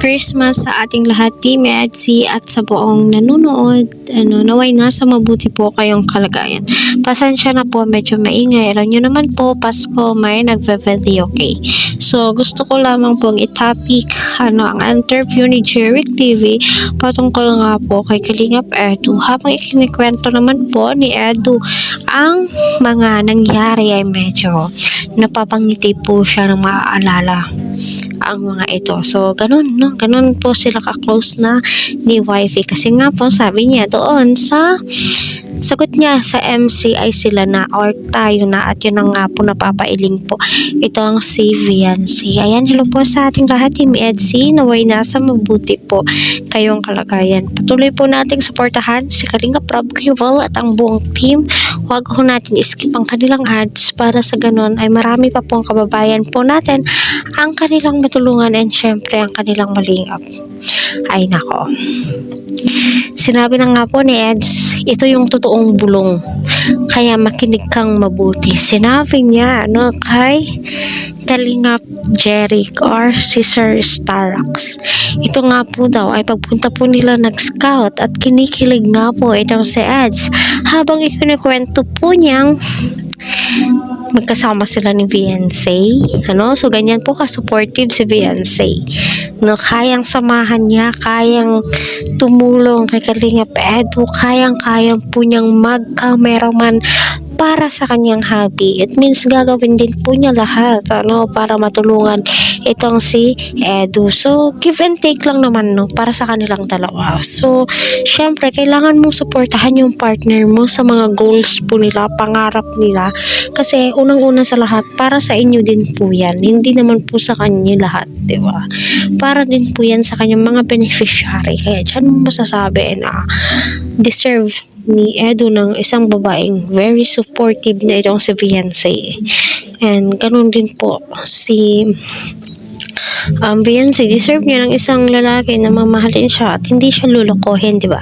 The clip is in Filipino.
Christmas sa ating lahat, Team Etsy at sa buong nanonood. Naway nasa mabuti po kayong kalagayan. Pasensya na po, medyo maingay. Alam nyo naman po, Pasko may nagve-video, okay? So, gusto ko lamang pong i-topic ang interview ni Jeric TV patungkol nga po kay Kalingap Edu. Habang ikinikwento naman po ni Edu ang mga nangyari ay medyo napapangiti po siya ng maaalala ang mga ito. So, ganun, no? Ganun po sila ka-close na ni wifey. Kasi nga po, sabi niya doon sa sagot niya sa MC ay sila na or tayo na at yun ang nga po napapailing po. Ito ang si Viancy. Ayan, hello po sa ating lahat, Team Etsy. Naway nasa mabuti po kayong kalagayan. Patuloy po nating suportahan si Kalingap Rob Cuval at ang buong team. Huwag ho natin skip ang kanilang ads para sa ganun ay marami pa pong kababayan po natin ang kanilang matulungan and syempre ang kanilang malingap. Ay nako. Sinabi na nga po ni Eds, ito yung totoong bulong. Kaya makinig kang mabuti. Sinabi niya kay Kalingap Jeric or si Sir Starax. Ito nga po daw ay pagpunta po nila nag-scout at kinikilig nga po itong si Eds habang ikinikwento po niyang magkasama sila ni Viancy. So ganyan po ka-supportive si Viancy. Kayang samahan niya, kayang tumulong kay Kalingap Edu, kayang-kayang po niyang mag-cameraman para sa kanyang hobby. It means gagawin din po niya lahat para matulungan itong si Edu. So, give and take lang naman para sa kanilang dalawa. So, syempre, kailangan mong suportahan yung partner mo sa mga goals po nila, pangarap nila. Kasi, unang-una sa lahat, para sa inyo din po yan. Hindi naman po sa kanya lahat, di ba? Para din po yan sa kanyang mga beneficiary. Kaya, dyan mo masasabi na deserve ni Edu ng isang babaeng very supportive na itong si Viancy. And ganun din po si Viancy, deserve niya ng isang lalaki na mamahalin siya at hindi siya lulukohin, di ba?